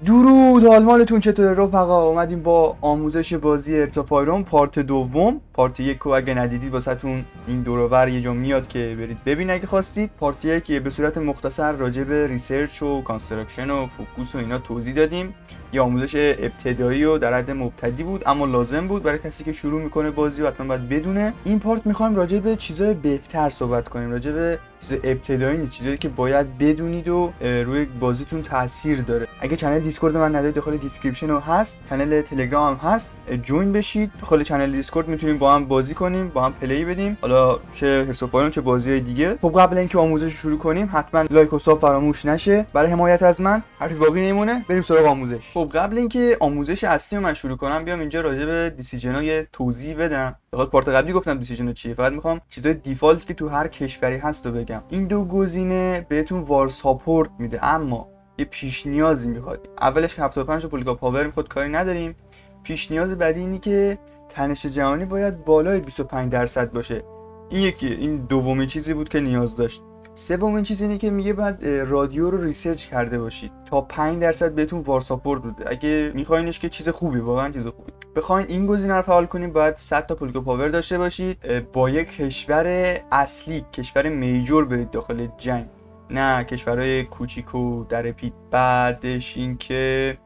درود، حال مالتون چطوره رفقا؟ اومدیم با آموزش بازی ارتفایرون پارت دوم. پارت یک رو اگه ندیدید واسهتون این دور و بر یه جا میاد که برید ببین اگه خواستید. پارت یک به صورت مختصر راجع به ریسرچ و کانستراکشن و فوکوس و اینا توضیح دادیم. یه آموزش ابتدایی و در حد مبتدی بود اما لازم بود برای کسی که شروع میکنه بازی و حتما باید بدونه. این پارت میخوایم راجع به چیزای بهتر صحبت کنیم، راجع به چیز ابتدایی نیست، چیزایی که باید بدونید و روی بازیتون تاثیر داره. اگه کانال دیسکورد من ندارید داخل دیسکریپشن رو هست، کانال تلگرام هم هست، جوین بشید. داخل کانال دیسکورد میتونیم با هم بازی کنیم، با هم پلی بدیم، حالا چه هرسوفایرون چه بازی‌های دیگه. خب قبل اینکه آموزش شروع کنیم حتما لایک و ساب فراموش نشه برای حمایت از من. حرفی باقی نمیمونه، بریم سراغ آموزش. خب قبل اینکه آموزش اصلی رو من شروع کنم بیام اینجا راجع به دیسیژن‌های توضیح بدم. داخل پارت قبلی گفتم دیسیژن چیه، فقط میخوام چیزای دیفالت که تو هر کشوری هست رو بگم. این دو گزینه بهتون وار ساپورت میده، اما یه پیش نیازی میخواد. اولش 75 تا پولیگا پاور میخواد، کاری نداریم. پیش نیاز بعدی اینی که تنش جهانی باید بالای 25% باشه. این یکی، این دومین چیزی بود که نیاز داشت. سومین چیز اینه که میگه بعد رادیو رو ریسرچ کرده باشید تا 5% بهتون وار ساپورت بده. اگه میخواینش که چیز خوبی، واقعا چیز خوبی. بخواین این گزینه رو فعال کنیم باید 100 تا پولیگا پاور داشته باشید، با یک کشور اصلی، کشور میجور برید داخل جنگ، نه کشورهای کوچیک و در پی. بعدش اینکه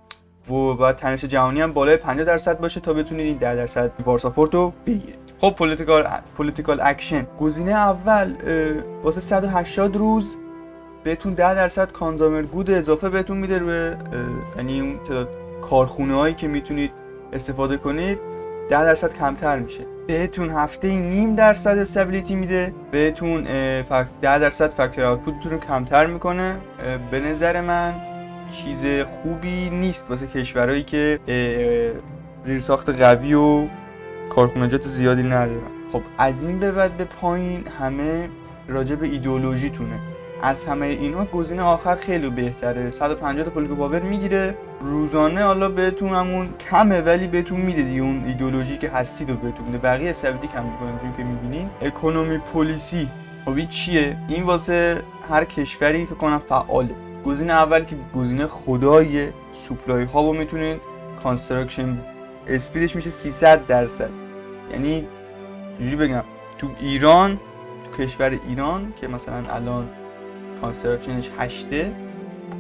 باید تنش جهانی هم بالای 50% باشه تا بتونید این 10% وار ساپورت رو بگیرید. خب پولیتیکال اکشن گزینه اول واسه 180 روز بهتون 10% کانزومر گود اضافه بهتون میده روی، یعنی اون تعداد کارخونه هایی که میتونید استفاده کنید 10% کمتر میشه. بهتون هفته نیم درصد استابیلیتی میده، بهتون 10% فاکتور آوتپوتتون رو کمتر میکنه. به نظر من چیز خوبی نیست واسه کشورهایی که زیرساخت قوی و کارخونجات زیادی ندارن. خب از این به بعد به پایین همه راجع به ایدئولوژیتونه. از همه اینا گزینه آخر خیلی بهتره. 150 تا پولیگا پاور میگیره روزانه، حالا بهتون همون کمه ولی بهتون میده دیگه، اون ایدئولوژی که هستید رو بهتون میده. بقیه استابیلیتی کم میکنه چون که میبینین. اکونومی پلیسی خب این چیه؟ این واسه هر کشوری فکر کنم فعاله. گزینه اول که گزینه خدای سوپلای ها رو میتونید کانستراکشن اسپیدش میشه 300%. یعنی چجوری بگم، تو ایران، تو کشور ایران که مثلا الان کانستراکشنش 8،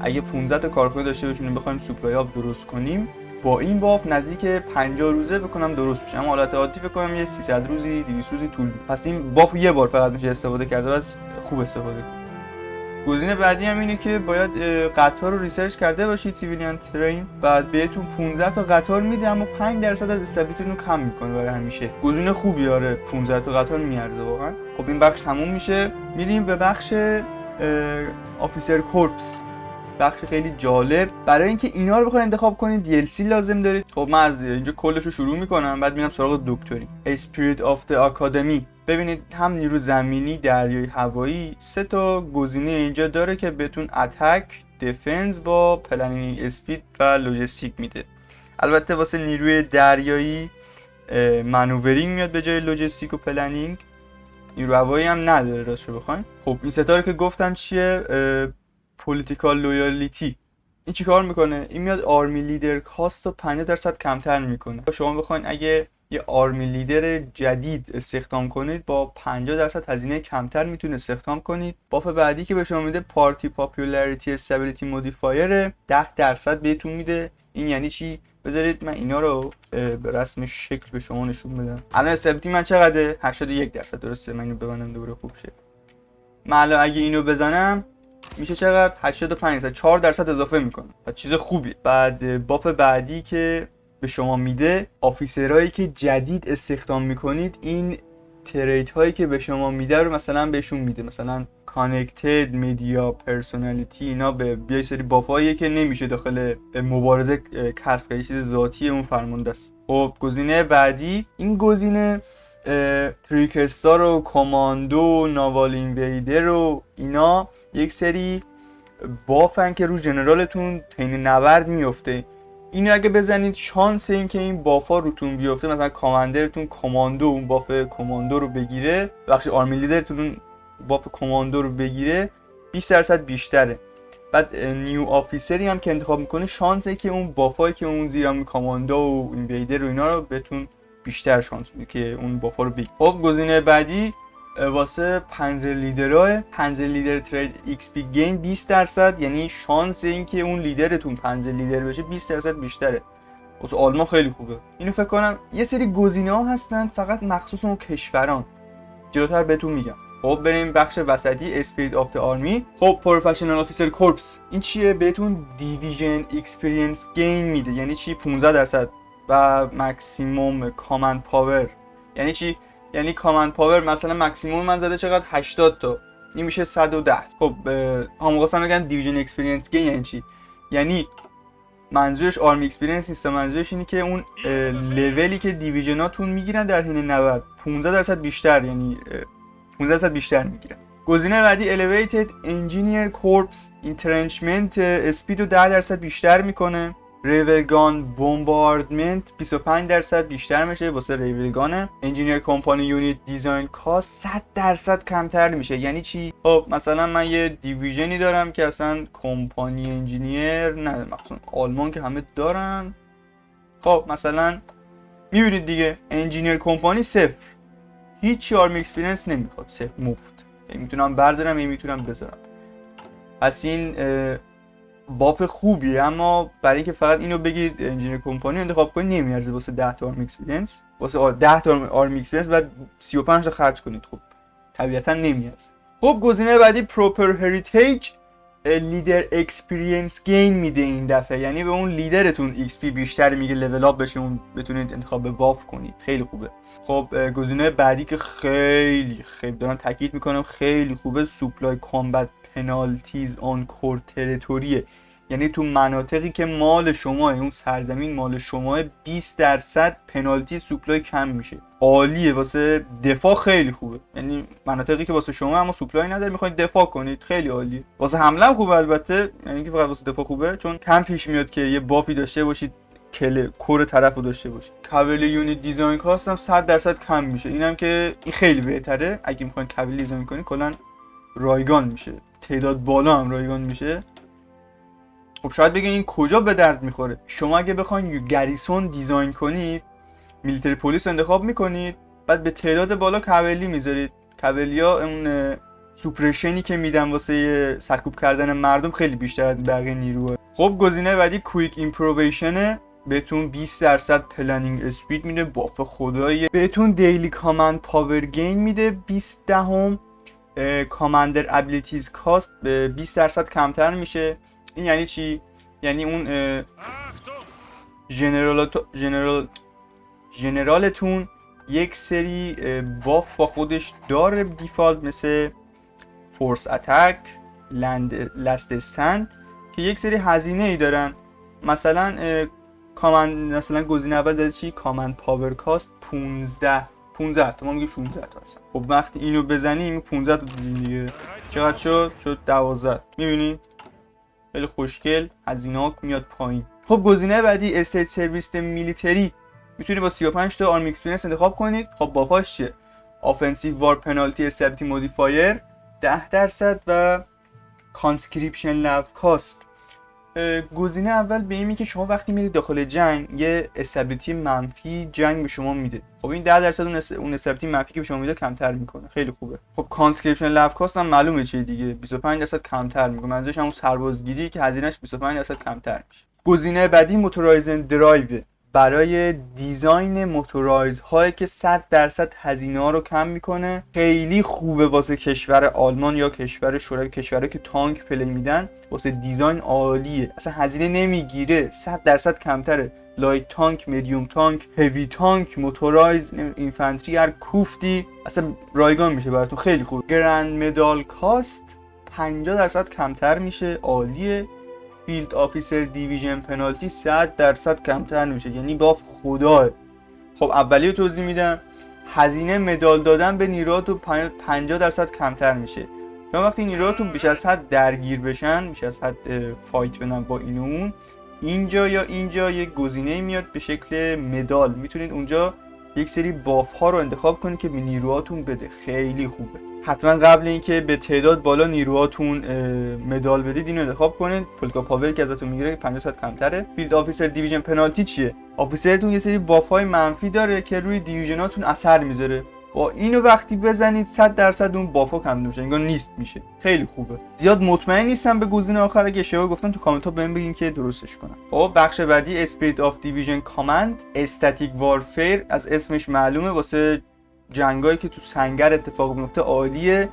اگه 15 تا کارخونه داشته باشیم بخوایم سوپلای آب درست کنیم با این باف نزدیک 50 روزه بکنم درست میشه. اما حالت عادی فکر کنم یه 300 روزی 200 روزی طول می‌کشه. پس این باف یه بار فقط میشه استفاده کرد، بس خوب استفاده کنید. گزینه بعدی هم اینه که باید قطار رو ریسرچ کرده باشید، سیویلیان ترین. بعد بهتون 15 تا قطار میده اما 5% از استابیلیتیتون رو کم میکنه برای همیشه. گزینه خوبی، آره 15 تا قطار میارزه واقعا. خب این بخش تموم میشه، میریم به بخش آفیسر کورپس. بخش خیلی جالب. برای اینکه اینا رو بخواید انتخاب کنید DLC لازم دارید. خب من از اینجا کلش رو شروع میکنم بعد میرم سراغ دکتری. Spirit of the Academy. ببینید هم نیرو زمینی، دریایی، هوایی، 3 تا گزینه اینجا داره که بهتون اتک، دفنس با پلنینگ اسپید و لوجستیک میده. البته واسه نیروی دریایی مانورینگ میاد به جای لوجستیک و پلنینگ. نیرو هوایی هم نداره راستش بخواید. خب این 3 تا رو که گفتم چیه؟ پولیتیکال لویالیتی. این چیکار میکنه؟ این میاد آرمی لیدر کاست رو 50% کمتر میکنه. شما بخواید اگه یه آرمی لیدر جدید استخدام کنید با 50% هزینه کمتر میتونه استخدام کنید. باف بعدی که به شما میده پارتی پاپولاریتی استابیلیتی مودیفایر 10% بهتون میده. این یعنی چی؟ بذارید من اینا رو به رسم شکل به شما نشون بدم. الان استابیلیتی من چقدره؟ 81%. درسته؟ من اینو ببندم دوباره خوب شه. من الان اگه اینو بزنم میشه چقدر؟ 85%. 4% اضافه میکنه. و چیز خوبی. بعد باف بعدی که به شما میده، آفیسرایی که جدید استخدام میکنید این تریت هایی که به شما میده رو مثلا بهشون میده، مثلا کانکتد، میدیا، پرسونالیتی. اینا به بیای سری بافاییه که نمیشه داخل مبارزه کسب کنید، چیز ذاتی اون فرمانده است. خب گزینه بعدی، این گزینه تریکستار و کاماندو، ناوال اینویدر و اینا یک سری بافن که رو جنرالتون حین نبرد میفته. اینو اگه بزنید شانس این که این بافا روتون بیفته، مثلا کاماندرتون کماندو اون باف کماندو رو بگیره، بخش آرمی لیدرتون باف کماندو رو بگیره 20% بیشتره. بعد نیو آفیسری هم که انتخاب میکنه شانسه که اون بافایی که اون زیرا کاماندو و اینویدر و اینا رو بهتون بیشتر شانس میده که اون بافا رو بگیرید. خب گزینه بعدی واسه پنزر لیدرها، پنزر لیدر ترید ایکس پی گین 20%، یعنی شانس اینکه اون لیدرتون پنزر لیدر بشه 20% بیشتره. واسه آلمان خیلی خوبه. اینو فکر کنم یه سری گزینه‌ها هستن فقط مخصوص اون کشوران، جلوتر بهتون میگم. خب بریم بخش وسطی، اسپریت آف دی آرمی. خب پروفشنال آفیسر کورپس این چیه؟ بهتون دیویژن اکسپریانس گین میده. یعنی چی؟ 15% و ماکسیموم کامند پاور. یعنی چی؟ یعنی کامند پاور مثلا ماکسیموم من زده چقدر 80 تا، این میشه 110. خب هم واسه میگن دیویژن اکسپریانس گین یعنی چی؟ یعنی منظورش آرمی اکسپریانس نیست، منظورش اینه که اون لولی که دیویژناتون میگیرن در حین نبرد 15% بیشتر، یعنی 15% بیشتر میگیرن. گزینه بعدی Elevated Engineer Corps Entrenchment اسپید رو 10% بیشتر میکنه. ریولگان بومباردمنت 25% بیشتر میشه واسه ریولگانه. انجینیر کمپانی یونیت دیزاین کاست 100% کمتر میشه. یعنی چی؟ خب مثلا من یه دیویژنی دارم که اصلا کمپانی انجینیر نه، مثلا آلمان که همه دارن. خب مثلا میبینید دیگه انجینیر کمپانی 0، هیچ آرمی اکسپریانس نمیخواد، 0 مفت. میتونم بردارم میتونم بذارم. پس این باف خوبیه، اما برای اینکه فقط اینو بگید انجینیر کمپانی انتخاب کنید نمیارزه واسه 10 تا آرمی اکسپریانس. واسه 10 تا آرمی اکسپریانس بعد 35 تا خرج کنید. خب طبیعتا نمیارزه. خب گزینه بعدی پروپر هریتیج لیدر اکسپریانس گین میده این دفعه، یعنی به اون لیدرتون ایکس پی بیشتر میگه، لول اپ بشه، اون بتونید انتخاب باف کنید. خیلی خوبه. خب گزینه بعدی که خیلی دارم تاکید میکنم خیلی خوبه، سوپلای کامبت پنالتیز آن کور تریتوریه. یعنی تو مناطقی که مال شماه، اون سرزمین مال شماه، 20% پنالتی سوپلای کم میشه. عالیه واسه دفاع، خیلی خوبه. یعنی مناطقی که واسه شما اما سوپلای نداره میخواید دفاع کنید، خیلی عالیه. واسه حمله هم خوبه البته، یعنی که فقط واسه دفاع خوبه، چون کم پیش میاد که یه بافی داشته باشید کور طرفو داشته باشید. کابل یونیت دیزاین کاست هم 100% کم میشه. اینم که این خیلی بهتره. اگه میخواین کابل دیزاین کنید کلا رایگان میشه، تعداد بالا هم رایگان میشه. خب شاید بگین این کجا به درد میخوره؟ شما اگه بخواید گریسون دیزاین کنید، میلیتری پلیس رو انتخاب میکنید، بعد به تعداد بالا کابلی میذارید. کابلیا اون سوپرشنی که میدن واسه سرکوب کردن مردم خیلی بیشتر از بقیه نیروه. خب گزینه بعدی کویک ایمپروویشنه، بهتون 20% پلنینگ اسپید میده، باف خداییه. بهتون دیلی کامند پاور گین میده 20 دهم. کاماندر ابیلیتیز کاست به 20% کمتر میشه. این یعنی چی؟ یعنی اون جنرالتون یک سری باف با خودش داره دیفالت، مثل فورس اتک، لست استند، که یک سری هزینه ای دارن. مثلا مثلا گزینه اول زده چی؟ کامند پاور کاست 15 تا، ما میگیم 16 تا هستن. خب وقتی اینو بزنیم 15 تا دیگه چقدر شد؟ شد 12. میبینی؟ خیلی خوشگل، هزینه ها میاد پایین. خب گزینه بعدی استیت سرویس میلیتری، میتونید با 35 تا آرمی اکسپریانس انتخاب کنید. خب باهاش چیه؟ آفنسیو وار پنالتی استابیلیتی مودیفایر 10% و کانسکریپشن لو کاست. گزینه اول به اینه که شما وقتی میرید داخل جنگ یه استابیلیتی منفی جنگ به شما میده. خب این 10% اون استابیلیتی منفی که به شما میده کمتر میکنه، خیلی خوبه. خب کانسکریپشن لو کاست هم معلومه چیه دیگه، 25% کمتر میکنه. منظورش همون سربازگیری که هزینه‌اش 25% کمتر میشه. گزینه بعدی موتورایزن درایو، برای دیزاین موتورایز هایی که 100% هزینه ها رو کم میکنه. خیلی خوبه واسه کشور آلمان یا کشور شوروی، کشورهایی که تانک پلی میدن، واسه دیزاین عالیه. اصلا هزینه نمیگیره، 100% کمتره. لایت تانک، میدیوم تانک، هوی تانک، موتورایز، اینفنتری، هر کوفتی اصلا رایگان میشه براتون، خیلی خوبه. گرند مدال کاست 50% کمتر میشه، عالیه. فیلد آفیسر دیویژن پنالتی 100% کمتر میشه، یعنی باف خداه. خب اولی رو توضیح میدم. هزینه مدال دادن به نیروهاتون 50% کمتر میشه. چون وقتی نیروهاتون بیش از حد درگیر بشن، بیش از حد فایت بدن با این و اون، اینجا یا اینجا یک گزینه میاد به شکل مدال، میتونید اونجا یک سری باف ها رو انتخاب کنید که به نیروهاتون بده. خیلی خوبه. حتما قبل اینکه به تعداد بالا نیروهاتون مدال بدید اینو انتخاب کنید. پولکا پاور که ازتون میگیره 50 کمتره. فیلد آفیسر دیویژن پنالتی چیه؟ آفیسرتون یه سری باف های منفی داره که روی دیویژناتون اثر میذاره. با اینو وقتی بزنید 100% اون بافا کم میشه، انگار نیست میشه. خیلی خوبه. زیاد مطمئن نیستم به گزینه آخر، اگه اشتباه گفتم تو کامنت ها بهم بگین که درستش کنم. خب بخش بعدی اسپریت آف دیویژن کامند استاتیک وارفیر، از اسمش معلومه واسه جنگایی که تو سنگر اتفاق میفته عالیه.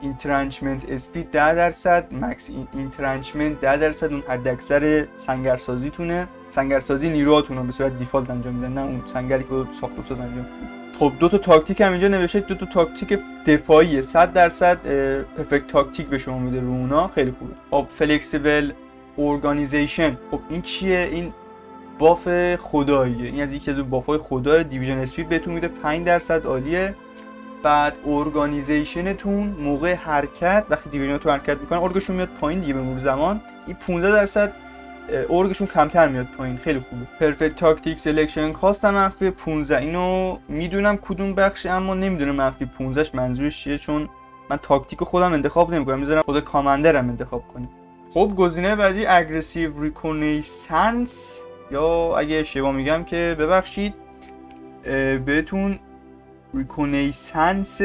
اینترنچمنت اسپید 10%، مکس اینترنچمنت 10%، اون حداکثر سنگرسازیتونه. سنگرسازی نیروهاتون به صورت دیفالت انجام میدن، نه اون سنگری که ساخت و ساز انجام میدن. خب دو تا تاکتیک هم اینجا نوشته، دو تا تاکتیک دفاعیه، 100% پرفکت تاکتیک به شما میده رو اونا. خیلی خوبه. خب فلکسیبل اورگانایزیشن، خب این چیه؟ این باف خداییه. این از یکی از بافای خدای دیویژن اسپید بهتون میده، 5% عالیه. بعد اورگانایزیشنتون موقع حرکت، وقتی دیویژناتون حرکت میکنن اورگشون میاد پایین دیگه به مرور زمان، این 15% اورگشون کمتر میاد پایین. خیلی خوبه. پرفکت تاکتیک سلکشن کاست هم منفی 15. اینو میدونم کدوم بخشه اما نمیدونم منفی 15ش منظورش چیه، چون من تاکتیک خودم انتخاب نمیکنم، میذارم خود کاماندرم انتخاب کنه. خب گزینه بعدی اگریسیو ریکونیسنس، یا اگه اشتباه میگم که ببخشید، بهتون ریکونیسنس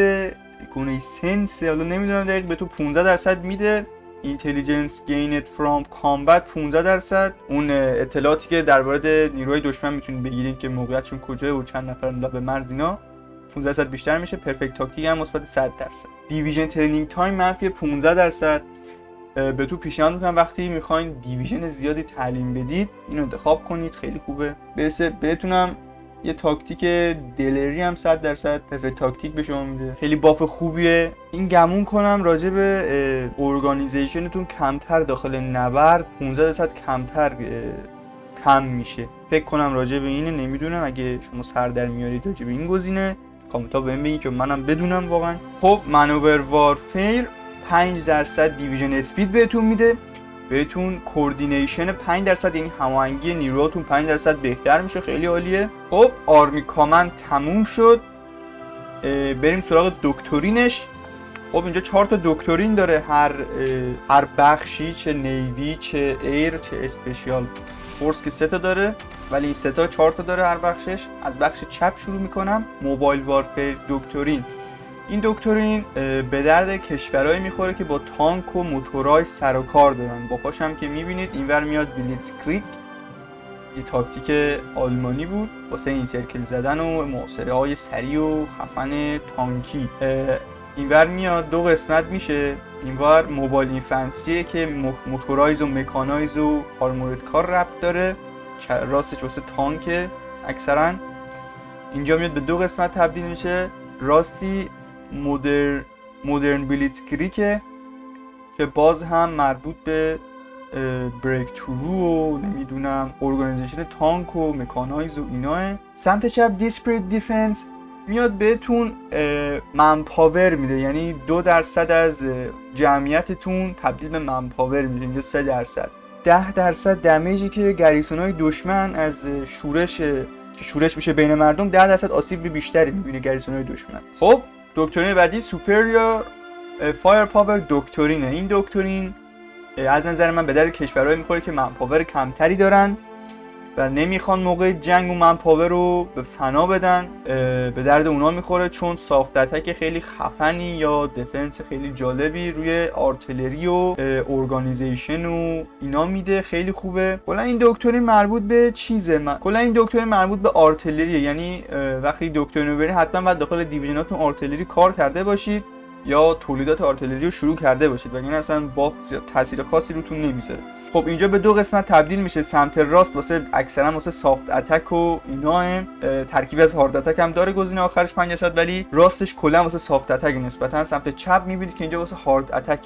حالا نمیدونم دقیق، بهتون 15% میده. اینتلیجنس گینت فرام کامبت 15%، اون اطلاعاتی که درباره نیروهای دشمن میتونید بگیرید که موقعیتشون کجاست و چند نفر لابه مرز، اینا 15% بیشتر میشه. پرفکت تاکتیک هم مثبت 100%. دیویژن ترنینگ تایم منفی 15%. به تو پیشنهاد میکنم وقتی میخواین دیویژن زیادی تعلیم بدید اینو انتخاب کنید، خیلی خوبه. بهتونم یه تاکتیک دلری هم 100% پرفکت تاکتیک به شما میده، خیلی باف خوبیه. این گمون کنم راجع به ارگانیزیشنتون کمتر داخل نبرد 15% کم میشه، فکر کنم راجع به اینه، نمیدونم. اگه شما سر در میارید راجع به این گزینه کامنت ها بهم بگید که منم بدونم واقعا. خب منور وارفیر 5% دیویژن اسپید بهتون میده، بهتون کوردینیشن 5%، یعنی هماهنگی نیروهاتون 5% بهتر میشه، خیلی عالیه. خب آرمی کامند تموم شد، بریم سراغ دکترینش. خب اینجا 4 تا دکترین داره، هر بخشی، چه نیوی، چه ایر، چه اسپشیال فورس که 3 تا داره، ولی این 3 تا 4 تا داره هر بخشش. از بخش چپ شروع میکنم. موبایل وارفیر دکترین، این دکترین به درد کشورهایی میخوره که با تانک و موتورهای سر و کار دارن. باهاش هم که میبینید اینور میاد بلیتزکریگ، یه تاکتیک آلمانی بود واسه این سرکل زدن و محاصره های سریع و خفن تانکی. اینور میاد 2 قسمت میشه. اینور موبایل اینفنتریه که موتورایز و مکانایز و آرمورد کار ربط داره، راستش واسه تانک اکثرا. اینجا میاد به 2 قسمت تبدیل میشه. راستی مدرن بلیتزکریگ که باز هم مربوط به بریک ترو و نمیدونم ارگانیزیشن تانک و مکانایز و ایناه. سمت چپ دیسپریت دیفنس میاد بهتون منپاور میده، یعنی 2% از جمعیتتون تبدیل به منپاور میده. اینجا 3%. 10% دمیجی که گریسونای دشمن از شورش میشه بین مردم، 10% آسیب بیشتری میبینه گریسونای دشمن. خب دکترین بعدی سوپریور فایر پاور دکترینه. این دکترین از نظر من به درد کشورهایی میخوره که منپاور کمتری دارن و نمیخوان موقع جنگ و منپاور رو به فنا بدن. به درد اونا میخوره چون سافت اتک خیلی خفنی یا دفنس خیلی جالبی روی آرتلری و ارگانیزیشن و اینا میده، خیلی خوبه. کلا این دکترین مربوط به چیزه، کلا این دکترین مربوط به آرتلریه، یعنی وقتی دکترین رو برید حتما باید داخل دیویژناتون آرتلری کار کرده باشید یا تولیدات آرتلری رو شروع کرده باشید، وگرنه اصلا با تاثیر خاصی روتون نمیذاره. خب اینجا به 2 قسمت تبدیل میشه. سمت راست واسه اکثرا واسه سافت اتک و اینا، ترکیب از هارد اتک هم داره گزینه آخرش 5%، ولی راستش کلا واسه سافت اتک نسبتا. سمت چپ میبینید که اینجا واسه هارد اتک،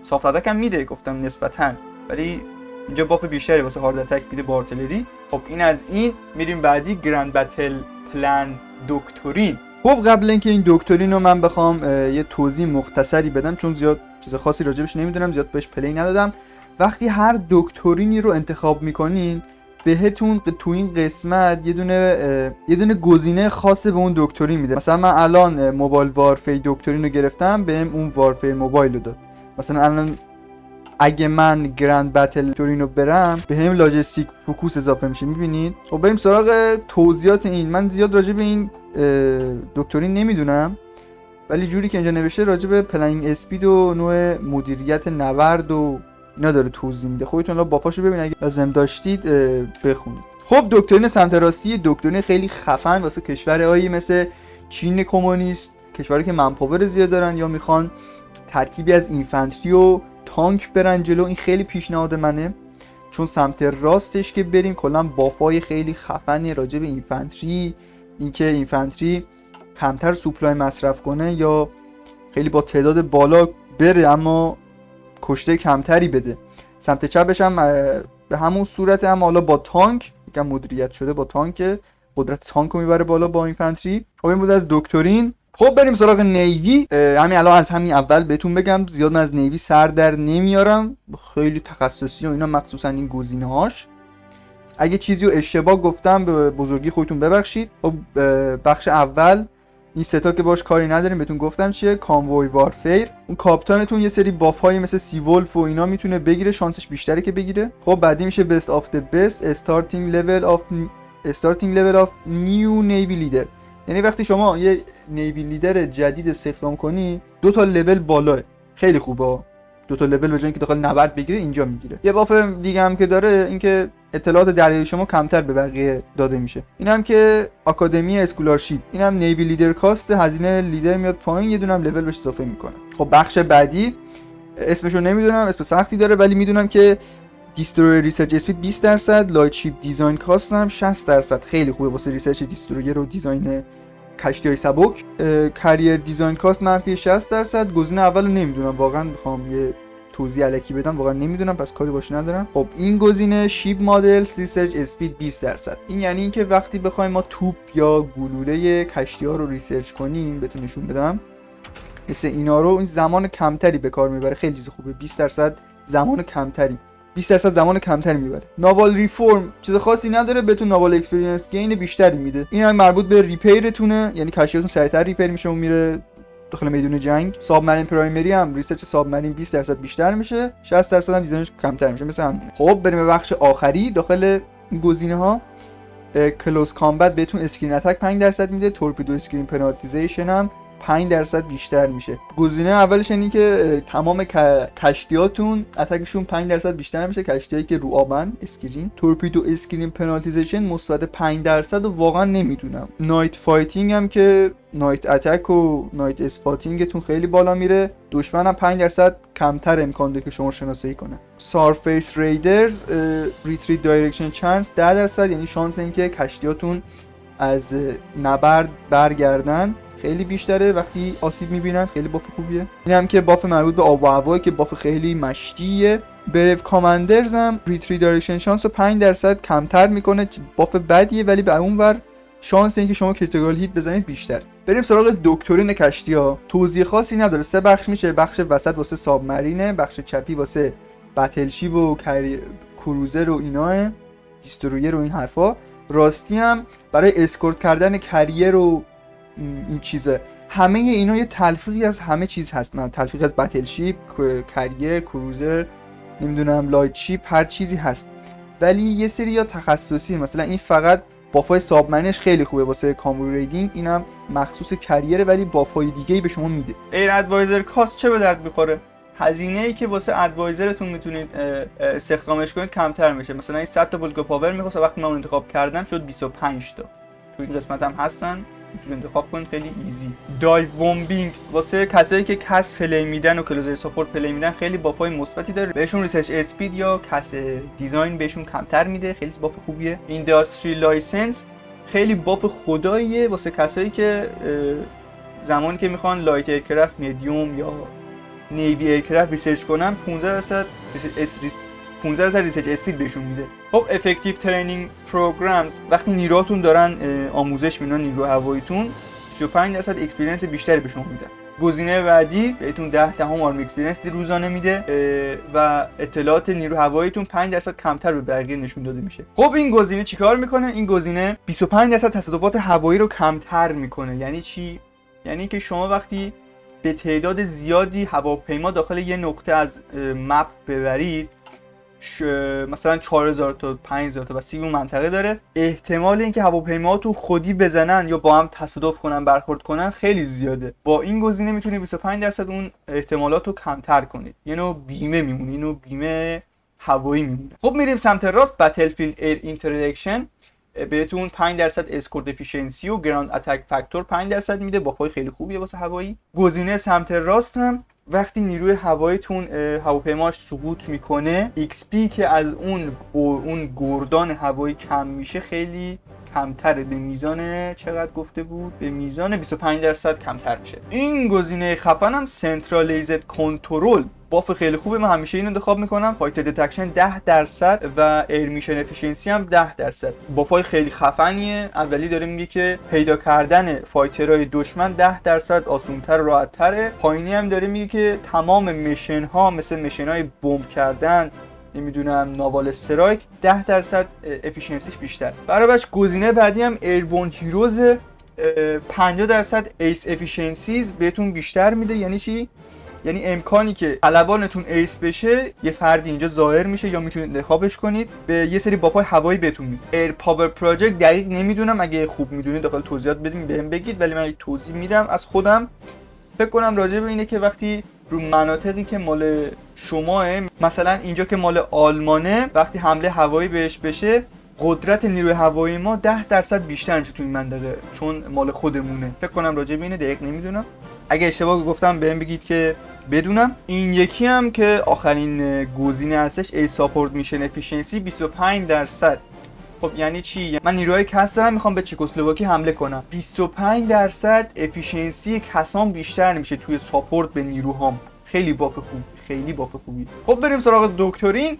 سافت اتک هم میده گفتم نسبتا، ولی اینجا باف بیشتری واسه هارد اتک میده با آرتلری. خب این از این. میریم بعدی گرند بتل پلان دکترین. خب قبل اینکه این دکترین رو من بخوام یه توضیح مختصری بدم، چون زیاد چیز خاصی راجبش نمیدونم، زیاد بهش پلی ندادم. وقتی هر دکترینی رو انتخاب میکنین بهتون تو این قسمت یه دونه گزینه خاص به اون دکتری میده. مثلا من الان موبایل وارفیر دکترین رو گرفتم، بهم اون وارفیر موبایل رو داد. مثلا الان اگه من گرند بتل دکترین رو برم بهم لاجستیک فوکوس اضافه میشه. میبینید؟ خب بریم سراغ توضیحات این. من زیاد راجع به این دکترین نمیدونم، ولی جوری که اینجا نوشته راجع به پلنینگ اسپید و نوع مدیریت نبرد و اینا داره توضیح میده. خودتون الان با پاشو ببینید، اگه لازم داشتید بخونید. خب دکترین سمت راستی دکترین خیلی خفن واسه کشورهایی مثل چین کمونیست، کشوری که منپاور زیاد دارن یا میخوان ترکیبی از اینفنتری و تانک برن جلو. این خیلی پیشنهاد منه، چون سمت راستش که بریم کلا بافای خیلی خفنی راجع به اینفنتری، اینکه اینفنتری کمتر سوپلای مصرف کنه یا خیلی با تعداد بالا بره اما کشته کمتری بده. سمت چپش هم به همون صورت، هم حالا با تانک یکم مدیریت شده، با تانک قدرت تانک رو میبره بالا با اینفنتری. خب این بود از دکترین. خب بریم سراغ نیوی. همین الان از همین اول بهتون بگم زیاد من از نیوی سر در نمیارم، خیلی تخصصی و اینا، مخصوصا این گزینه‌هاش. اگه چیزی رو اشتباه گفتم به بزرگی خودتون ببخشید. خب بخش اول این ستا که باش کاری نداریم، بهتون گفتم چیه. کانووی وارفیر، اون کاپیتانتون یه سری باف های مثل سی ولف و اینا میتونه بگیره، شانسش بیشتره که بگیره. خب بعدی میشه بیست آف د بیست، استارتینگ لول آف نیو نیوی لیدر. یعنی وقتی شما یه نیوی لیدر جدید استخدام کنی 2 تا لول بالاه، خیلی خوبه. 2 تا لول به جای اینکه داخل نبرد بگیره اینجا میگیره. یه باف دیگه هم که داره اینکه اطلاعات دریایی شما کمتر به بقیه داده میشه. اینم که آکادمی اسکولارشیپ، اینم نیوی لیدر کاست، هزینه لیدر میاد پایین، یه دونم لول بهش اضافه میکنه. خب بخش بعدی اسمشو نمیدونم، اسم سختی داره، ولی میدونم که دیسترویر ریسرچ اسپید 20%، لایت شیپ دیزاین کاست هم 60%. خیلی خوبه واسه ریسرچ دیسترویر و دیزاین کشتی‌های سبک. کریر دیزاین کاست منفی 60%. گزینه اولو نمیدونم واقعا، بخوام یه توضیح الکی بدم واقعا نمیدونم، پس کاری باش ندارم. خب این گزینه شیپ مدلز ریسرچ اسپید 20%. این یعنی اینکه وقتی بخوایم ما توپ یا گلوله کشتی‌ها رو ریسرچ کنیم، بهتون نشون بدم مثل اینا رو، این زمان کمتری به کار میبره. خیلی چیز خوبه. 20% زمان کمتری، 20% زمان کمتری میبره. ناوال ریفورم چیز خاصی نداره، بهتون ناوال اکسپریانس گین بیشتری میده. این هم مربوط به ریپیرتونه، یعنی کشتیاتون سریعتر ریپیر میشه و میره داخل میدون جنگ. سابمرین پرایمری هم ریسرچ سابمرین 20% بیشتر میشه، 60% هم دیزاینش کمتر میشه مثل همین. خب بریم به بخش آخری داخل این گزینه ها. کلوز کامبت بهتون اسکرین اتک 5% میده، تورپیدو اسکرین پنالتیزیشن هم 5% بیشتر میشه. گزینه اولش اینه که تمام کشتیاتون اتکشون 5% بیشتر میشه، کشتیایی که رو آبن. اسکرین تورپیدو اسکرین پنالتیزیشن مثبت 5% و واقعا نمیدونم. نایت فایتینگ هم که نایت اتک و نایت اسپاتینگتون خیلی بالا میره، دشمن هم 5% کمتر امکان داره که شما شناسایی کنه. سارفیس ریدرز ریتریت دایرکشن چانس 10%، یعنی شانس اینکه کشتیاتون از نبرد برگردن خیلی بیشتره وقتی آسیب میبینن. خیلی باف خوبیه. این هم که باف مربوط به آب و هواه که باف خیلی مشتیه. بریو کاماندرز هم ریتری دایرکشن شانس رو 5% کمتر میکنه، باف بدیه، ولی به اونور شانس اینکه شما کریتیکال هیت بزنید بیشتر. بریم سراغ دکترین کشتی‌ها. توضیح خاصی نداره، 3 بخش میشه. بخش وسط واسه سابمرینه، بخش چپی واسه بتلشیپ و کروزر و اینا، دیسترویر و این حرفا. راستی هم برای اسکورت کردن کریر و این چیزه. همه اینا یه تلفیقی از همه چیز هست. من تلفیق از بتلشیپ، کریر، کروزر، نمیدونم لایت شیپ، هر چیزی هست. ولی یه سری یا تخصصی، مثلا این فقط بافای سابمرینش خیلی خوبه واسه کانووی ریدینگ، اینم مخصوص کریره ولی بافای دیگه‌ای به شما میده. ایر ادوایزر کاست چه به درد میخوره؟ هزینه‌ای که واسه ادوایزرتون میتونید استخدامش کنید کمتر میشه. مثلا این 100 تا بولگو پاور میخواد، وقتی من انتخاب کردم شد 25 تا. تو این قسمت هم هستن، میتونید انتخاب کنید، خیلی ایزی. دایو بمبینگ واسه کسایی که کس پلی میدن و کلوزر ساپورت پلی میدن خیلی بافای مثبتی داره. بهشون ریسرچ اسپید یا کس دیزاین بهشون کمتر میده، خیلی باف خوبیه. اینداستری لایسنس خیلی باف خداییه واسه کسایی که زمانی که میخوان لایت ایرکرافت، مدیوم یا نیوی ایرکرافت ریسرچ کنن 15% ریسرچ اسپید بهشون میده. خب افکتیو ترینینگ پروگرامز، وقتی نیروهاتون دارن آموزش میدن، نیرو هواییتون 35% اکسپریانس بیشتری به شما میدن. گزینه بعدی بهتون 10 آرمی کلیرنس روزانه میده و اطلاعات نیرو هواییتون 5% کمتر به بقیه نشون داده میشه. خب این گزینه چیکار میکنه؟ این گزینه 25% تصادفات هوایی رو کمتر میکنه. یعنی چی؟ یعنی که شما وقتی به تعداد زیادی هواپیما داخل یه نقطه از مپ ببرید، مثلا 4000 تا 5000 تا بسیاری اون منطقه داره، احتمال اینکه هواپیماهاتون خودی بزنن یا با هم تصادف کنن، برخورد کنن خیلی زیاده. با این گزینه میتونید 25% اون احتمالات رو کمتر کنید. یه نوع بیمه میمونه، یه نوع بیمه هوایی میمونه. خب میریم سمت راست. بتلفیلد ایر اینتردکشن بهتون 5% اسکورت افیشنسی و گراند اتک فاکتور 5% میده، بافای خیلی خوبیه واسه هوایی. گزینه سمت راست هم وقتی نیروی هواییتون هواپیماش سقوط میکنه، XP که از اون گردان هوایی کم میشه خیلی کمتره، به میزان چقدر گفته بود؟ به میزان 25% کمتر میشه. این گزینه خفنم سنترالیزد کنترل باف خیلی خوبه. من همیشه اینو انتخاب میکنم. فایتر دتکشن 10% و ایر میشن افیشنسی هم 10%. بافای خیلی خفنیه. اولی داره میگه که پیدا کردن فایترهای دشمن 10% آسان‌تر و راحت‌تره. پایینی هم داره میگه که تمام میشن ها مثل میشن های بمب کردن، نمیدونم ناوال استرایک 10% افیشنسیش بیشتر. برابرش گزینه بعدی هم ایربورن هیروز 50% ایس افیشنسیز بهتون بیشتر میده. یعنی چی؟ یعنی امکانی که طلبانتون ایس بشه یه فردی اینجا ظاهر میشه یا میتونید انتخابش کنید، به یه سری بافای هوایی بهتون میده. ایر پاور پراجکت دقیق نمیدونم، اگه خوب میدونید داخل توضیحات بدین بهم بگید، ولی من یک توضیح میدم از خودم. فکر کنم راجع به اینه که وقتی رو مناطقی که مال شماه، مثلا اینجا که مال آلمانه، وقتی حمله هوایی بهش بشه قدرت نیروی هوایی ما 10% بیشتر میشه تو این منطقه، چون مال خودمونه. فکر کنم راجع به اینه، دقیق نمیدونم. اگه اشتباه گفتم بهم بگید که بدونم. این یکی هم که آخرین گزینه هستش، ای ساپورت میشن افیشنسی 25%. خب یعنی چی؟ من نیروهای کس دارم میخوام به چکسلواکی حمله کنم، 25% افیشنسی کسام بیشتر میشه توی ساپورت به نیروهام. خیلی باف خوب، خیلی باف خوبی. خب بریم سراغ دکترین.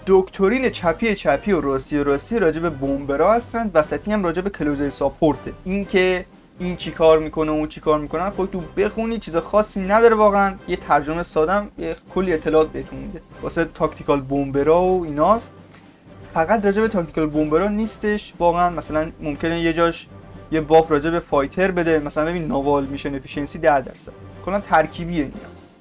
دکترین چپی و راستی راجع به بمبرا هستن، وسطی هم راجع به کلوزر ساپورت. این که این چی کار میکنه اون چی کار میکنه خودتون بخونید، چیز خاصی نداره واقعا. یه ترجمه سادم کلی اطلاعات بهتون میده. واسه تاکتیکال بمبرا و ایناست. فقط راجع به تاکتیکال بمبرا نیستش واقعا. مثلا ممکنه یه جاش یه باف راجع به فایتر بده، مثلا ببین ناوال میشن افیشنسی 10%. کلا ترکیبیه اینا.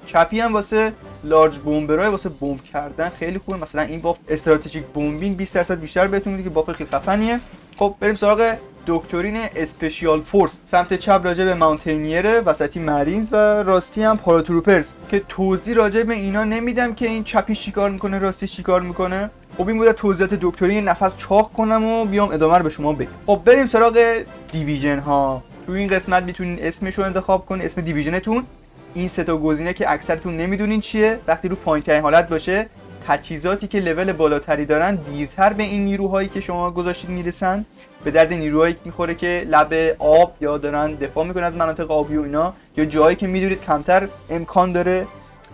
چپی هم واسه لارج بمبرای واسه بمب کردن خیلی خوبه. مثلا این باف استراتژیک بمبینگ 20% بیشتر بهتون میده که باف خیلی خفنیه. خب بریم سراغ دکترین اسپشیال فورس. سمت چپ راجع به ماونتینیر، وسطی مرینز و راستی هم پاراتروپرز که توضیح راجع به اینا نمیدم که این چپیش چیکار میکنه راستیش چیکار میکنه. خب این بود توضیحات دکترین. نفس چاق کنم و بیام ادامه رو به شما بگم. خب بریم سراغ دیویژن ها. تو این قسمت میتونین اسمش رو انتخاب کنین، اسم دیویژنتون. این سه تا گزینه که اکثرتون نمیدونین چیه، وقتی رو پایین‌ترین حالت باشه تجهیزاتی که لول بالاتری دارن دیرتر به این نیروهایی که شما گذاشتید میرسن. به درد نیروهایی میخوره که لب آب یا دارن دفاع میکنن از مناطق آبی و اینا، یا جایی که میدونید کمتر امکان داره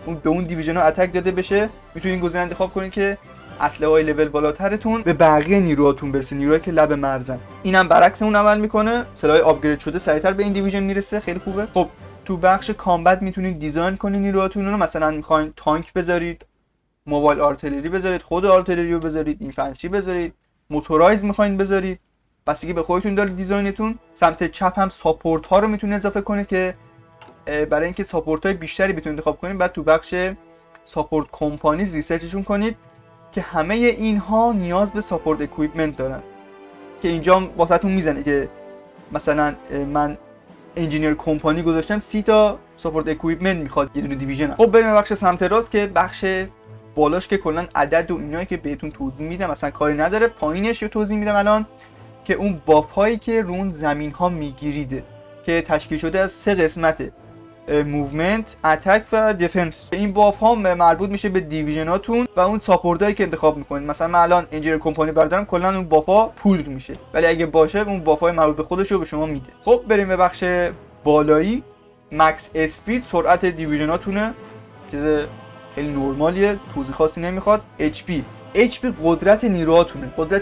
اون به اون دیویژن ها اتک داده بشه. میتونید گزینه انتخاب کنید که اسلحه‌های لول بالاترتون به بقیه نیروهاتون برسه، نیروهایی که لب مرزن. اینم برعکس اون عمل میکنه، سلاح آپگرید شده سریعتر به این دیویژن میرسه. خیلی خوبه. خب تو بخش کامبت میتونید دیزاین کنید نیروهاتون رو. مثلا میخواین تانک بذارید، موبایل آرتلری بذارید، خود آرتلری رو بذارید، اینفنتری بذارید، موتورایز میخواین بذارید، بستگی به خودتون داره دیزاینتون. سمت چپ هم ساپورت ها رو میتونید اضافه کنید که برای اینکه ساپورت های بیشتری بتونید انتخاب کنید بعد تو بخش ساپورت کمپانیز ریسرچشون کنید که همه اینها نیاز به ساپورت اکویپمنت دارن که اینجا واسهتون میزنه که مثلا من انجینیر کمپانی گذاشتم 30 تا ساپورت اکویپمنت میخواد یه دونه دیویژن. خب بریم بخش سمت راست که بخش بالاش که کلا عدد و اینایی که بهتون توضیح میدم مثلا کاری نداره. پایینش رو توضیح میدم الان که اون باف هایی که رون زمین ها میگیریده که تشکیل شده از 3 قسمته: موومنت، اتک و دیفنس. این باف ها مربوط میشه به دیویژناتون و اون ساپورتایی که انتخاب میکنید. مثلا من الان انجینیر کمپانی بردارم، کلا اون باف ها پودر میشه، ولی اگه باشه اون باف های مربوط به خودش رو به شما میده. خب بریم به بخش بالایی. مکس اسپید سرعت دیویژناتونه، چیز خیلی نرمالیه، توضیح خاصی نمیخواد. HP قدرت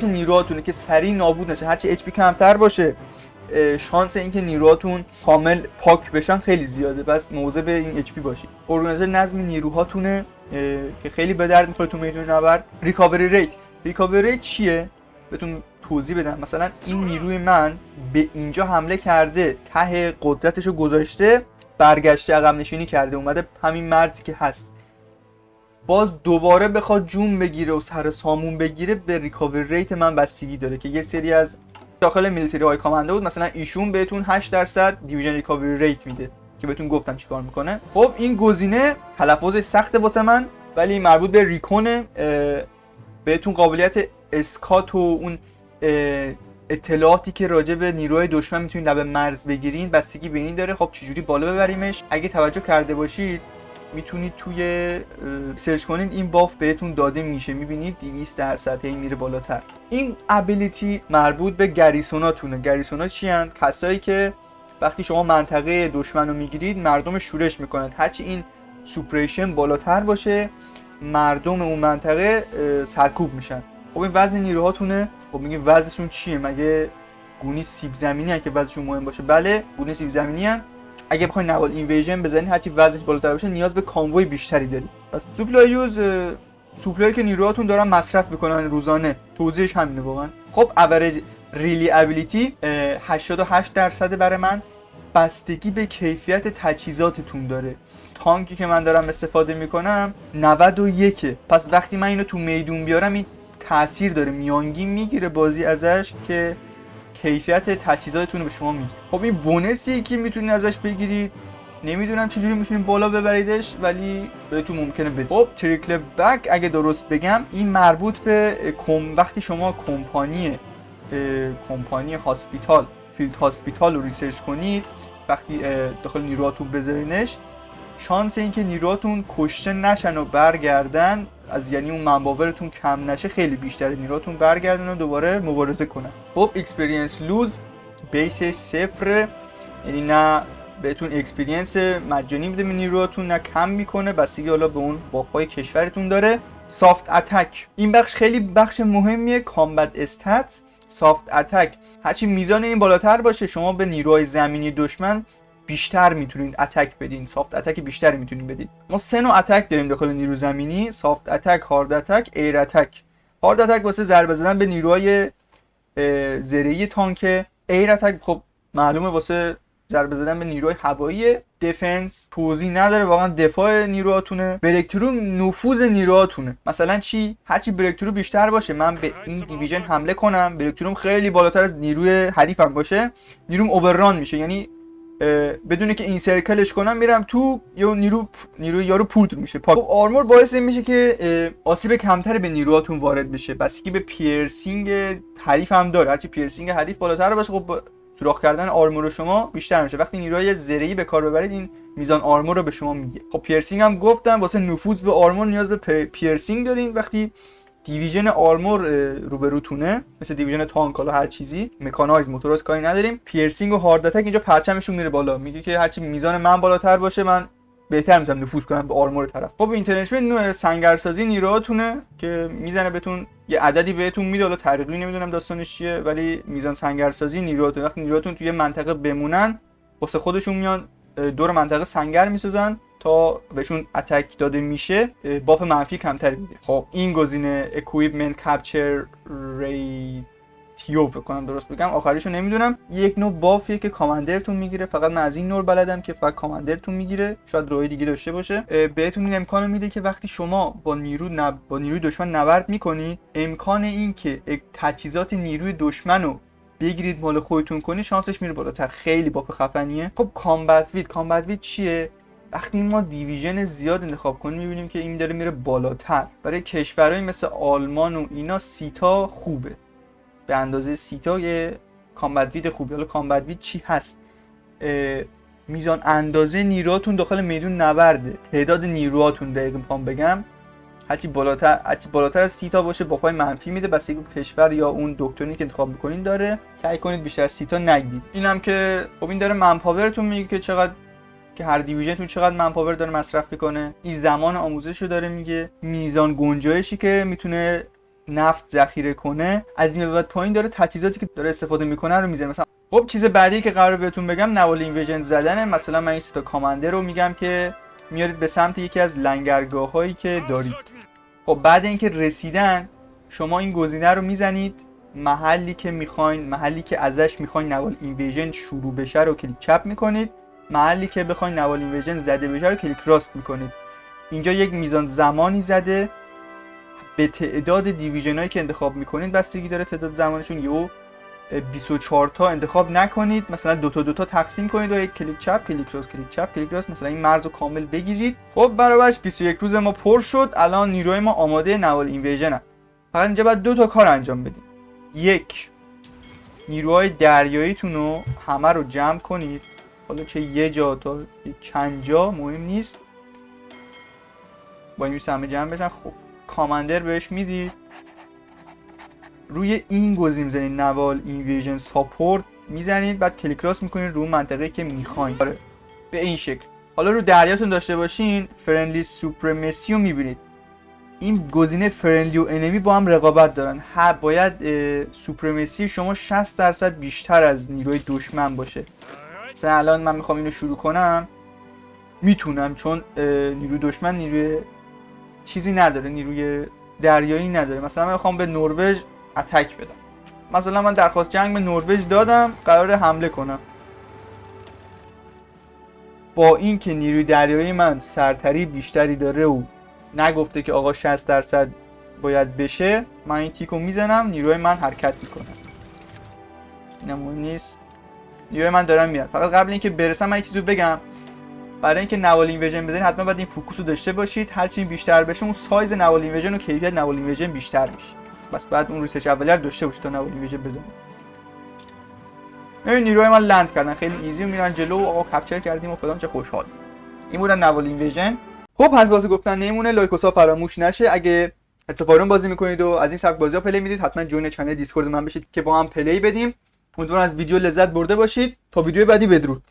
نیروهاتونه که سریع نابود نشه. هرچی HP کمتر باشه شانس اینکه نیروهاتون کامل پاک بشن خیلی زیاده، بس مواظب این اچ پی باشید. ارگانایزر نظم نیروهاتونه که خیلی به درد میخوره تو میدون نبرد. ریکاوری ریت چیه؟ بهتون توضیح بدم. مثلا این نیروی من به اینجا حمله کرده، ته قدرتشو گذاشته، برگشته عقب نشینی کرده، اومده همین مرزی که هست، باز دوباره بخواد جون بگیره و سر سامون بگیره، به ریکاوری ریت من بستگی داره که یه سری از داخل میلیتری های کامنده بود مثلا ایشون بهتون 8% دیویژن ریکاوری ریت میده که بهتون گفتم چیکار میکنه. خب این گزینه تلفظش سخته واسه من ولی مربوط به ریکونه، بهتون قابلیت اسکات و اون اطلاعاتی که راجع به نیروهای دشمن میتونید لب مرز بگیرین بستگی به این داره. خب چجوری بالا ببریمش؟ اگه توجه کرده باشید میتونید توی سرچ کنید این باف بهتون داده میشه، میبینید 200% این میره بالاتر. این ابیلیتی مربوط به گریسوناتونه. گریسونا چی هستند؟ کسایی که وقتی شما منطقه دشمن رو میگیرید مردم شورش میکنند، هرچی این سوپریشن بالاتر باشه مردم اون منطقه سرکوب میشن. خب این وزن نیروهاتونه. خب میگیم وزنشون چیه؟ مگه گونی سیب زمینی هست که وزنشون مهم باشه؟ بله گونی سیب زمینی هست. اگه بخواید نوال اینویژن بزنید هرچی وزنش بالاتر باشه نیاز به کانوی بیشتری دارید. پس سوپلای که نیروهاتون دارن مصرف میکنن روزانه، توضیحش همینه واقعا. خب اوریج ریلی ابیلیتی 88% برای من، بستگی به کیفیت تجهیزاتتون داره. تانکی که من دارم استفاده میکنم 91، پس وقتی من اینو تو میدون بیارم این تاثیر داره، میانگین میگیره بازی ازش که کیفیت تجهیزاتتون رو به شما میگه. خب این بونسی که میتونید ازش بگیرید، نمیدونم چجوری میتونید بالا ببریدش ولی بهتون ممکنه بده. خب تریکل بک اگه درست بگم این مربوط به وقتی شما کمپانی هاسپیتال، فیلد هاسپیتال رو ریسرچ کنید، وقتی داخل نیروهاتون بذارینش، شانس اینکه نیروهاتون کشته نشن و برگردن، از یعنی اون منباورتون کم نشه، خیلی بیشتره. نیروهاتون برگردن و دوباره مبارزه کنن. خب اکسپریانس لوز بیسش 0، یعنی نه بهتون اکسپریانس مجانی میده به نیروهاتون نه کم میکنه، بستگی حالا به اون بافای کشورتون داره. سافت اتک این بخش خیلی بخش مهمیه. کامبت استات سافت اتک، هرچی میزان این بالاتر باشه شما به نیروهای زمینی دشمن بیشتر میتونید اتک بدین، سافت اتک بیشتری میتونید بدین. ما 3 نوع اتک داریم داخل نیرو زمینی: سافت اتک، هارد اتک، ایر اتک. هارد اتک واسه ضربه زدن به نیروهای زرهی تانک. ایر اتک خب معلومه واسه ضربه زدن به نیروهای هوایی. دیفنس توضیح نداره، واقعا دفاع نیروهاتونه. بریکترو نفوذ نیروهاتونه. مثلا چی؟ هرچی بریکترو بیشتر باشه من به این دیویژن حمله کنم، بریکتروم خیلی بالاتر از نیروی حریفم باشه، نیروم اوورران میشه، یعنی بدون که این سرکلش کنم میرم تو یا نیروی یارو پودر میشه. خب آرمور باعث میشه که آسیب کمتری به نیروهاتون وارد بشه، بستگی به پیرسینگ حریف هم داره. هرچی پیرسینگ حریف بالاتر باشه خب سوراخ کردن آرمور شما بیشتر میشه. وقتی نیروهای زرهی به کار ببرید این میزان آرمور رو به شما میگه. خب پیرسینگ هم گفتم واسه نفوذ به آرمور نیاز به پیرسینگ دارین. وقتی دیویژن آرمور روبروتونه مثل دیویژن تانک، حالا هر چیزی مکانایز موتوراز کاری نداریم، پیرسینگ و هارد اتک اینجا پرچمشون میره بالا، میگه که هرچی میزان من بالاتر باشه من بهتر میتونم نفوذ کنم به آرمور طرف. خب اینترنشمنت نوع سنگرسازی نیروهاتونه که میزنه بهتون یه عددی بهتون میده، حالا طریقی نمیدونم داستانش چیه، ولی میزان سنگرسازی نیروهاتون وقتی نیروهاتون توی منطقه بمونن واسه خودشون میان دور منطقه سنگر میسازن تا بهشون اتک داده میشه باف منفی کمتری میده. خب این گزینه اکویپمنت کپچر ریتیو فکر کنم درست بگم، آخریشو نمیدونم. یک نوع بافیه که کاماندرتون میگیره، فقط من از این نوع بلدم که فقط کاماندرتون میگیره، شاید روی دیگه داشته باشه. بهتون این امکانو میده که وقتی شما با نیروی دشمن نبرد میکنید، امکان این که تجهیزات نیروی دشمنو بگیرید مال خودتون کنی شانسش میره بالاتر. خیلی باف خفنیه. خب کامبت وید چیه؟ وقتی ما دیویژن زیاد انتخاب کنیم میبینیم که این داره میره بالاتر. برای کشورهای مثل آلمان و اینا سیتا خوبه، به اندازه سیتا یه کامبت وید خوبه. حالا کامبت وید چی هست؟ میزان اندازه نیروهاتون داخل میدون نبرده، تعداد نیروهاتون دقیق میخوام بگم، هرچی بالاتر از سیتا باشه با پای منفی میده، بس یک کشور یا اون دکترینی که انتخاب میکنین داره. سعی کنید بیشتر از سیتا نگیرید. اینم که خب این داره منپاورتون میگه که چقدر، که هر دیویژنتون چقدر منپاور داره مصرف میکنه. این زمان آموزش رو داره میگه. میزان گنجایشی که میتونه نفت ذخیره کنه. از این به بعد پایین داره تجهیزاتی که داره استفاده میکنه رو میذاره. مثلا خب چیز بعدی که قرار بهتون بگم نوال اینویژن زدنه. مثلا من این سه تا کاماندر رو میگم که میارید به سمت یکی از لنگرگاه هایی که دارید. خب بعد اینکه رسیدن شما این گزینه رو میزنید، محلی که ازش میخواین نوال اینویژن شروع بشه رو کلیک چپ میکنید، محلی که بخواین نوال اینویژن زده بشه رو کلیک راست میکنید. اینجا یک میزان زمانی زده، به تعداد دیویژن هایی که انتخاب میکنید بستگی داره تعداد زمانشون. یهو 24 تا انتخاب نکنید، مثلا دو تا تقسیم کنید و یک کلیک چپ کلیک راست کلیک چپ کلیک راست مثلا این مرز رو کامل بگیرید. خب برابرش 21 روز ما پر شد. الان نیروی ما آماده نوال اینویژن هست. فقط اینجا باید 2 تا کار انجام بدید. یک، نیروهای دریاییتون رو همه رو جمع کنید، حالا چه یه جا تا چند جا مهم نیست، با این همه جمع بشن. خب کاماندر بهش میدید، روی این گزینه میزنید نوال اینویژن ساپورت میزنید، بعد کلیک راست میکنید رو منطقه‌ای که میخواین. به این شکل. حالا رو دریاتون داشته باشین فرندلی سوپرمسی رو میبینید. این گزینه فرندلی و انمی با هم رقابت دارن. باید سوپرمسی شما 60% بیشتر از نیروی دشمن باشه. مثلا الان من میخوام اینو شروع کنم، میتونم، چون نیروی دشمن نیروی چیزی نداره، نیروی دریایی نداره. مثلا من میخوام به نروژ اتک بدم، مثلا من درخواست جنگ به نروژ دادم، قراره حمله کنم. با این که نیروی دریایی من سرتری بیشتری داره و نگفته که آقا 60% باید بشه، من این تیکو میزنم، نیروی من حرکت میکنه. اینم مهم نیست، نیروی من دارم میاد. فقط قبل اینکه برسم من یه چیزو بگم. برای اینکه نوال اینویژن بزنید حتما باید این فوکوس رو داشته باشید. هرچی بیشتر بشه اون سایز نوال اینویژن و کیفیت نوال اینویژن بیشتر میشه. بس بعد اون ریسرچ اولیه رو داشته باشید تا نوال اینویژن بزنید. ببین نیروهای من لند کردن، خیلی ایزی میرن جلو و آقا کپچر کردیم و خودم چه خوشحال. این بودن نوال اینویژن. خب حرف واسه گفتن نمونه، لایک و ساب فراموش نشه. اگه اتفاقا بازی میکنید و از این سبک بازی‌ها پلی میدید حتما جوین کانال دیسکورد من بشید که با هم پلی بدیم. امیدوارم از ویدیو لذت برده باشید. تا ویدیو بعدی بدرود.